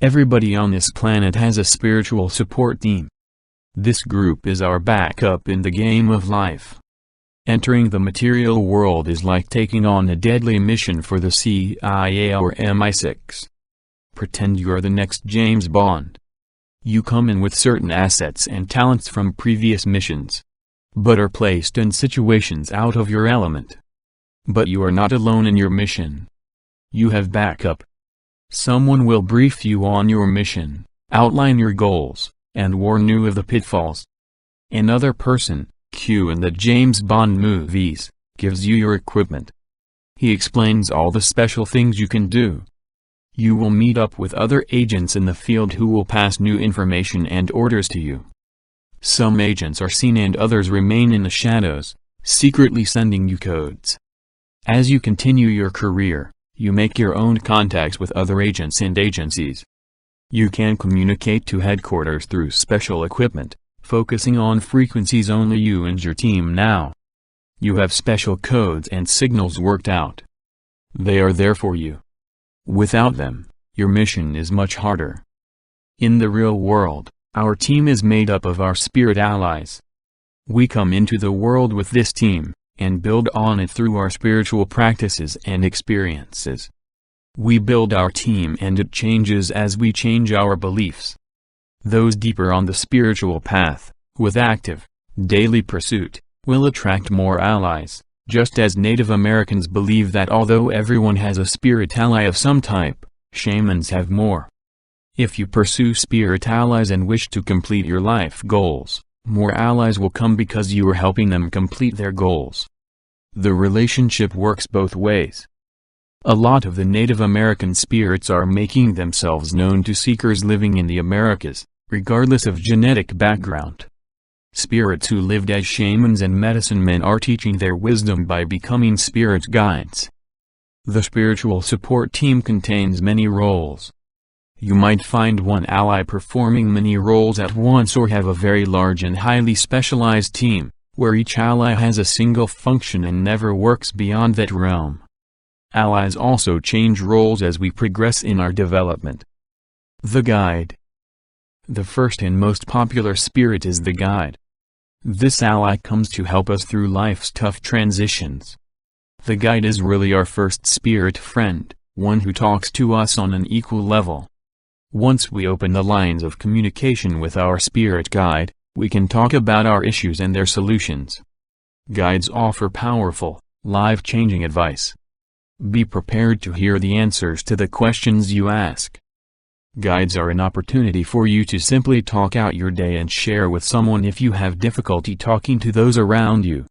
Everybody on this planet has a spiritual support team. This group is our backup in the game of life. Entering the material world is like taking on a deadly mission for the CIA or MI6. Pretend you are the next James Bond. You come in with certain assets and talents from previous missions, but are placed in situations out of your element. But you are not alone in your mission. You have backup. Someone will brief you on your mission, outline your goals, and warn you of the pitfalls. Another person, Q in the James Bond movies, gives you your equipment. He explains all the special things you can do. You will meet up with other agents in the field who will pass new information and orders to you. Some agents are seen and others remain in the shadows, secretly sending you codes. As you continue your career, you make your own contacts with other agents and agencies. You can communicate to headquarters through special equipment, focusing on frequencies only you and your team know. You have special codes and signals worked out. They are there for you. Without them, your mission is much harder. In the real world, our team is made up of our spirit allies. We come into the world with this team, and build on it through our spiritual practices and experiences. We build our team and it changes as we change our beliefs. Those deeper on the spiritual path, with active, daily pursuit, will attract more allies, just as Native Americans believe that although everyone has a spirit ally of some type, shamans have more. If you pursue spirit allies and wish to complete your life goals, more allies will come because you are helping them complete their goals. The relationship works both ways. A lot of the Native American spirits are making themselves known to seekers living in the Americas, regardless of genetic background. Spirits who lived as shamans and medicine men are teaching their wisdom by becoming spirit guides. The spiritual support team contains many roles. You might find one ally performing many roles at once or have a very large and highly specialized team, where each ally has a single function and never works beyond that realm. Allies also change roles as we progress in our development. The Guide. The first and most popular spirit is the Guide. This ally comes to help us through life's tough transitions. The Guide is really our first spirit friend, one who talks to us on an equal level. Once we open the lines of communication with our spirit guide, we can talk about our issues and their solutions. Guides offer powerful, life-changing advice. Be prepared to hear the answers to the questions you ask. Guides are an opportunity for you to simply talk out your day and share with someone if you have difficulty talking to those around you.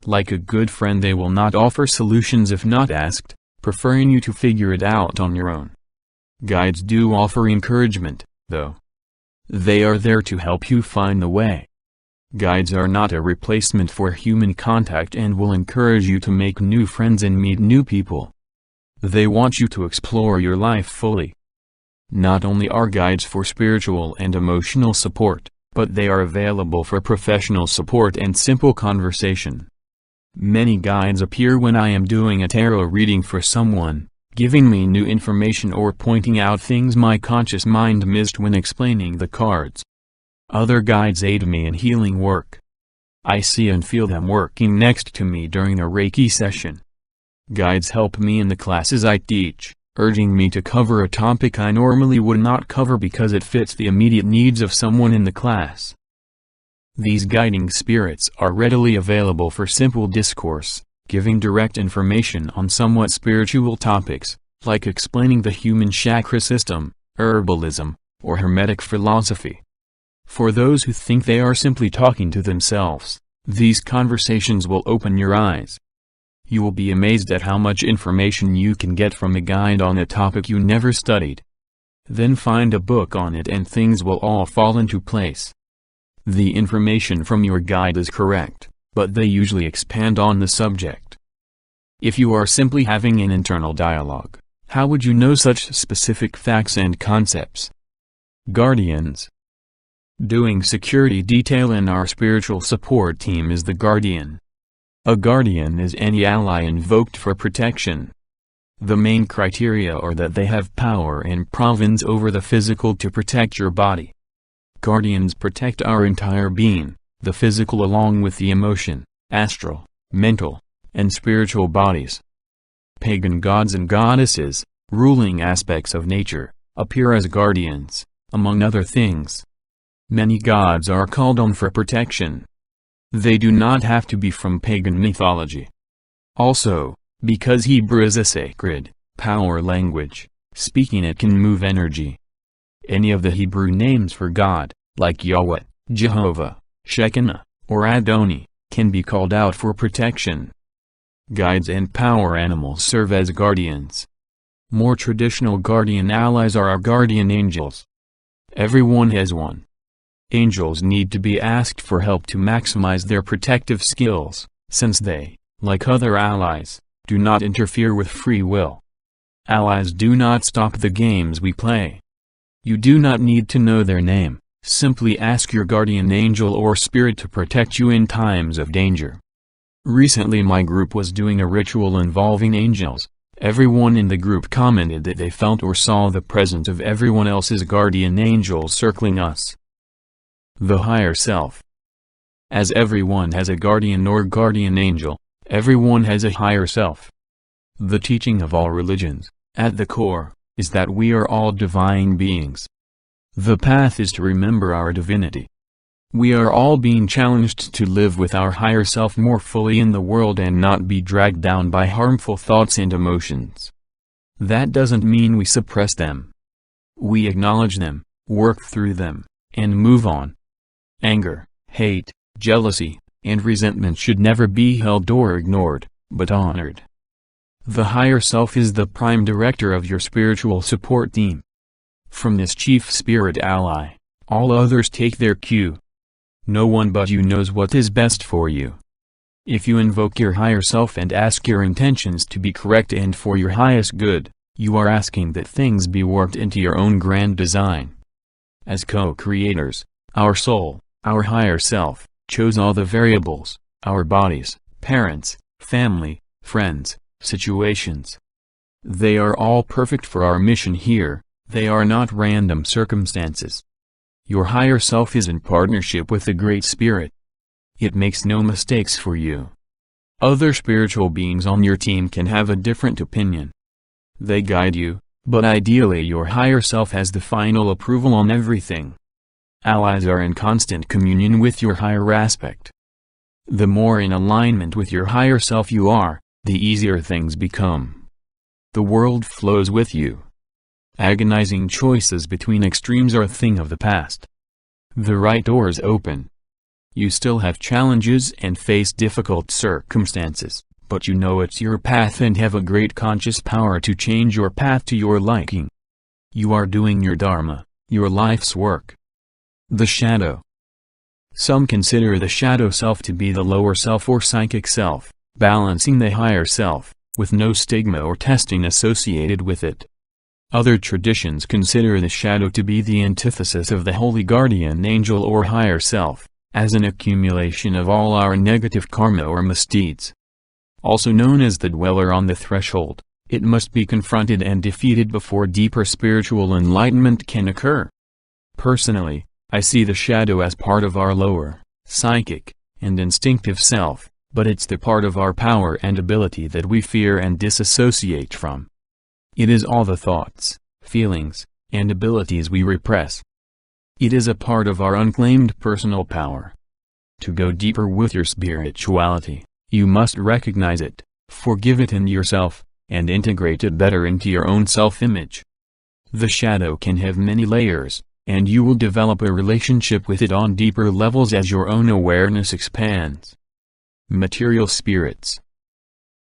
Like a good friend, they will not offer solutions if not asked, preferring you to figure it out on your own. Guides do offer encouragement, though. They are there to help you find the way. Guides are not a replacement for human contact and will encourage you to make new friends and meet new people. They want you to explore your life fully. Not only are guides for spiritual and emotional support, but they are available for professional support and simple conversation. Many guides appear when I am doing a tarot reading for someone, giving me new information or pointing out things my conscious mind missed when explaining the cards. Other guides aid me in healing work. I see and feel them working next to me during a Reiki session. Guides help me in the classes I teach, urging me to cover a topic I normally would not cover because it fits the immediate needs of someone in the class. These guiding spirits are readily available for simple discourse, giving direct information on somewhat spiritual topics, like explaining the human chakra system, herbalism, or Hermetic philosophy. For those who think they are simply talking to themselves, these conversations will open your eyes. You will be amazed at how much information you can get from a guide on a topic you never studied. Then find a book on it and things will all fall into place. The information from your guide is correct, but they usually expand on the subject. If you are simply having an internal dialogue, how would you know such specific facts and concepts? Guardians. Doing security detail in our spiritual support team is the Guardian. A guardian is any ally invoked for protection. The main criteria are that they have power and province over the physical to protect your body. Guardians protect our entire being, the physical along with the emotion, astral, mental, and spiritual bodies. Pagan gods and goddesses, ruling aspects of nature, appear as guardians, among other things. Many gods are called on for protection. They do not have to be from pagan mythology. Also, because Hebrew is a sacred, power language, speaking it can move energy. Any of the Hebrew names for God, like Yahweh, Jehovah, Shekinah, or Adonai, can be called out for protection. Guides and power animals serve as guardians. More traditional guardian allies are our guardian angels. Everyone has one. Angels need to be asked for help to maximize their protective skills, since they, like other allies, do not interfere with free will. Allies do not stop the games we play. You do not need to know their name, simply ask your guardian angel or spirit to protect you in times of danger. Recently my group was doing a ritual involving angels. Everyone in the group commented that they felt or saw the presence of everyone else's guardian angel circling us. The higher self. As everyone has a guardian or guardian angel, everyone has a higher self. The teaching of all religions, at the core, is that we are all divine beings. The path is to remember our divinity. We are all being challenged to live with our higher self more fully in the world and not be dragged down by harmful thoughts and emotions. That doesn't mean we suppress them. We acknowledge them, work through them, and move on. Anger, hate, jealousy, and resentment should never be held or ignored, but honored. The higher self is the prime director of your spiritual support team. From this chief spirit ally, all others take their cue. No one but you knows what is best for you. If you invoke your higher self and ask your intentions to be correct and for your highest good, you are asking that things be worked into your own grand design. As co-creators, our soul, our higher self, chose all the variables, our bodies, parents, family, friends, situations. They are all perfect for our mission here, they are not random circumstances. Your higher self is in partnership with the Great Spirit. It makes no mistakes for you. Other spiritual beings on your team can have a different opinion. They guide you, but ideally your higher self has the final approval on everything. Allies are in constant communion with your higher aspect. The more in alignment with your higher self you are, the easier things become. The world flows with you. Agonizing choices between extremes are a thing of the past. The right door is open. You still have challenges and face difficult circumstances, but you know it's your path and have a great conscious power to change your path to your liking. You are doing your dharma, your life's work. The shadow. Some consider the shadow self to be the lower self or psychic self, balancing the higher self, with no stigma or testing associated with it. Other traditions consider the shadow to be the antithesis of the holy guardian angel or higher self, as an accumulation of all our negative karma or misdeeds. Also known as the dweller on the threshold, it must be confronted and defeated before deeper spiritual enlightenment can occur. Personally, I see the shadow as part of our lower, psychic, and instinctive self, but it's the part of our power and ability that we fear and disassociate from. It is all the thoughts, feelings, and abilities we repress. It is a part of our unclaimed personal power. To go deeper with your spirituality, you must recognize it, forgive it in yourself, and integrate it better into your own self-image. The shadow can have many layers, and you will develop a relationship with it on deeper levels as your own awareness expands. Material spirits.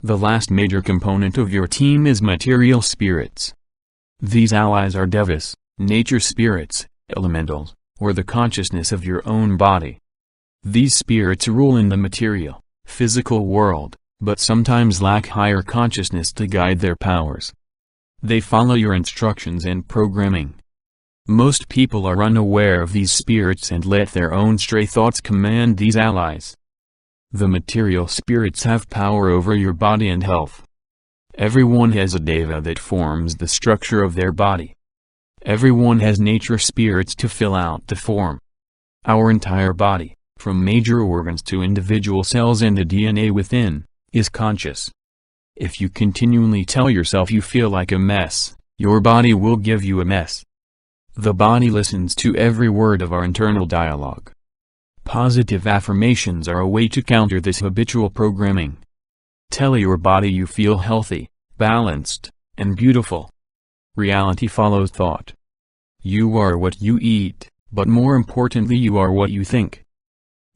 The last major component of your team is material spirits. These allies are devas, nature spirits, elementals, or the consciousness of your own body. These spirits rule in the material, physical world, but sometimes lack higher consciousness to guide their powers. They follow your instructions and programming. Most people are unaware of these spirits and let their own stray thoughts command these allies. The material spirits have power over your body and health. Everyone has a deva that forms the structure of their body. Everyone has nature spirits to fill out the form. Our entire body, from major organs to individual cells and the DNA within, is conscious. If you continually tell yourself you feel like a mess, your body will give you a mess. The body listens to every word of our internal dialogue. Positive affirmations are a way to counter this habitual programming. Tell your body you feel healthy, balanced, and beautiful. Reality follows thought. You are what you eat, but more importantly you are what you think.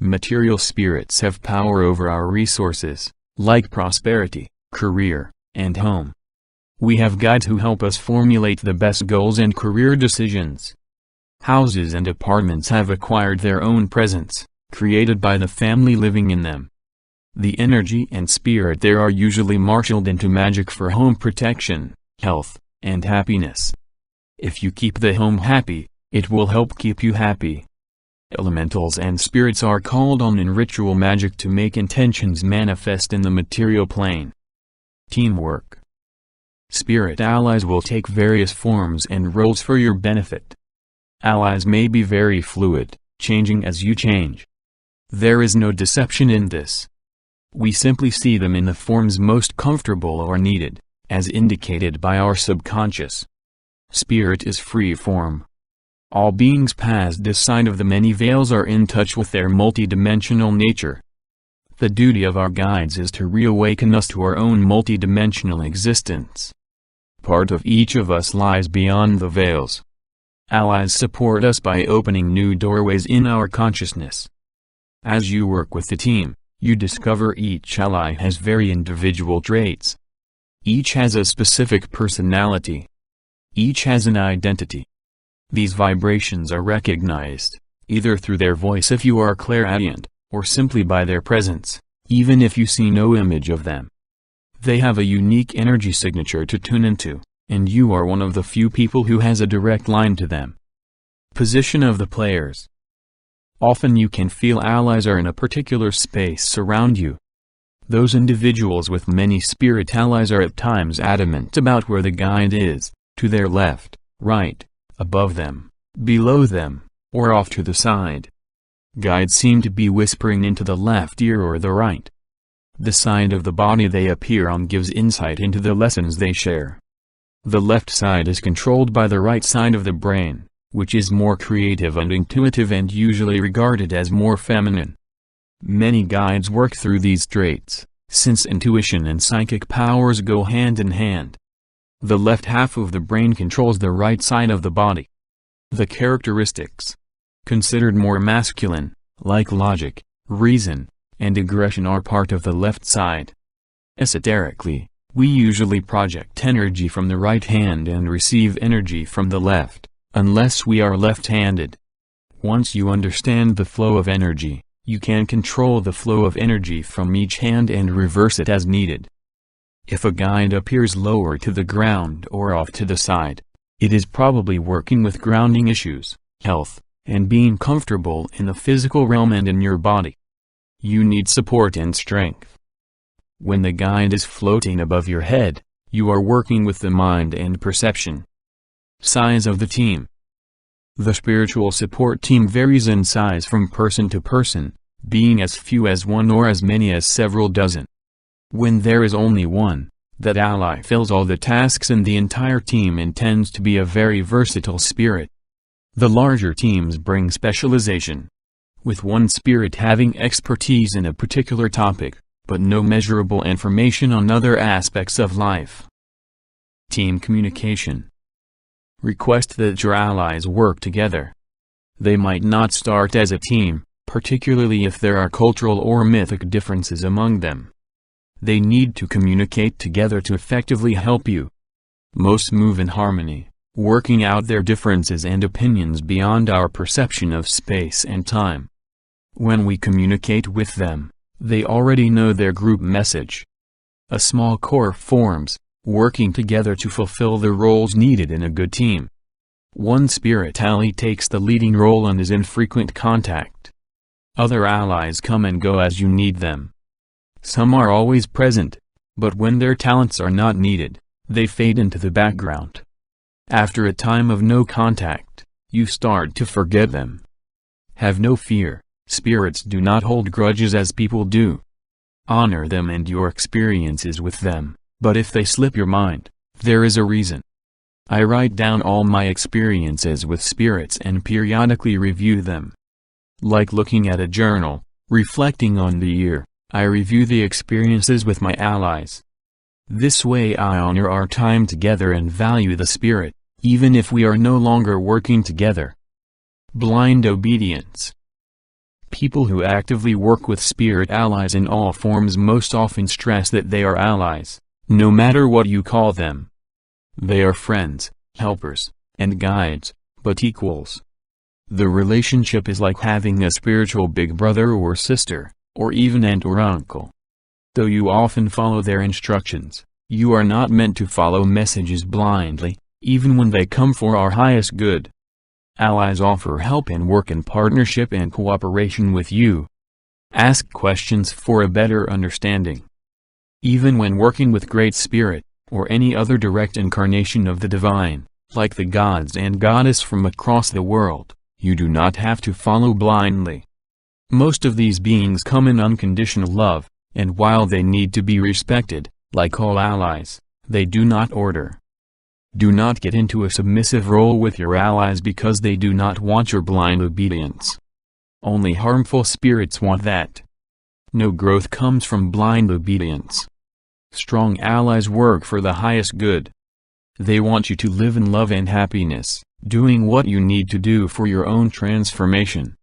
Material spirits have power over our resources, like prosperity, career, and home. We have guides who help us formulate the best goals and career decisions. Houses and apartments have acquired their own presence, created by the family living in them. The energy and spirit there are usually marshaled into magic for home protection, health, and happiness. If you keep the home happy, it will help keep you happy. Elementals and spirits are called on in ritual magic to make intentions manifest in the material plane. Teamwork. Spirit allies will take various forms and roles for your benefit. Allies may be very fluid, changing as you change. There is no deception in this. We simply see them in the forms most comfortable or needed, as indicated by our subconscious. Spirit is free form. All beings past this side of the many veils are in touch with their multidimensional nature. The duty of our guides is to reawaken us to our own multidimensional existence. Part of each of us lies beyond the veils. Allies support us by opening new doorways in our consciousness. As you work with the team, you discover each ally has very individual traits. Each has a specific personality. Each has an identity. These vibrations are recognized, either through their voice if you are clairaudient, or simply by their presence, even if you see no image of them. They have a unique energy signature to tune into, and you are one of the few people who has a direct line to them. Position of the players. Often you can feel allies are in a particular space around you. Those individuals with many spirit allies are at times adamant about where the guide is, to their left, right, above them, below them, or off to the side. Guides seem to be whispering into the left ear or the right. The side of the body they appear on gives insight into the lessons they share. The left side is controlled by the right side of the brain, which is more creative and intuitive and usually regarded as more feminine. Many guides work through these traits, since intuition and psychic powers go hand in hand. The left half of the brain controls the right side of the body. The characteristics, considered more masculine, like logic, reason, and aggression, are part of the left side. Esoterically, we usually project energy from the right hand and receive energy from the left, unless we are left-handed. Once you understand the flow of energy, you can control the flow of energy from each hand and reverse it as needed. If a guide appears lower to the ground or off to the side, it is probably working with grounding issues, health, and being comfortable in the physical realm and in your body. You need support and strength. When the guide is floating above your head, you are working with the mind and perception. Size of the team. The spiritual support team varies in size from person to person, being as few as one or as many as several dozen. When there is only one, that ally fills all the tasks in the entire team and tends to be a very versatile spirit. The larger teams bring specialization, with one spirit having expertise in a particular topic, but no measurable information on other aspects of life. Team communication. Request that your allies work together. They might not start as a team, particularly if there are cultural or mythic differences among them. They need to communicate together to effectively help you. Most move in harmony, working out their differences and opinions beyond our perception of space and time. When we communicate with them, they already know their group message. A small core forms, working together to fulfill the roles needed in a good team. One spirit ally takes the leading role and is in frequent contact. Other allies come and go as you need them. Some are always present, But when their talents are not needed, they fade into the background. After a time of no contact, you start to forget them. Have no fear, spirits do not hold grudges as people do. Honor them and your experiences with them, but if they slip your mind, there is a reason. I write down all my experiences with spirits and periodically review them. Like looking at a journal, reflecting on the year, I review the experiences with my allies. This way I honor our time together and value the spirit, even if we are no longer working together. Blind obedience. People who actively work with spirit allies in all forms most often stress that they are allies, no matter what you call them. They are friends, helpers, and guides, but equals. The relationship is like having a spiritual big brother or sister, or even aunt or uncle. Though you often follow their instructions, you are not meant to follow messages blindly, even when they come for our highest good. Allies offer help and work in partnership and cooperation with you. Ask questions for a better understanding. Even when working with Great Spirit, or any other direct incarnation of the divine, like the gods and goddess from across the world, you do not have to follow blindly. Most of these beings come in unconditional love, and while they need to be respected, like all allies, they do not order. Do not get into a submissive role with your allies because they do not want your blind obedience. Only harmful spirits want that. No growth comes from blind obedience. Strong allies work for the highest good. They want you to live in love and happiness, doing what you need to do for your own transformation.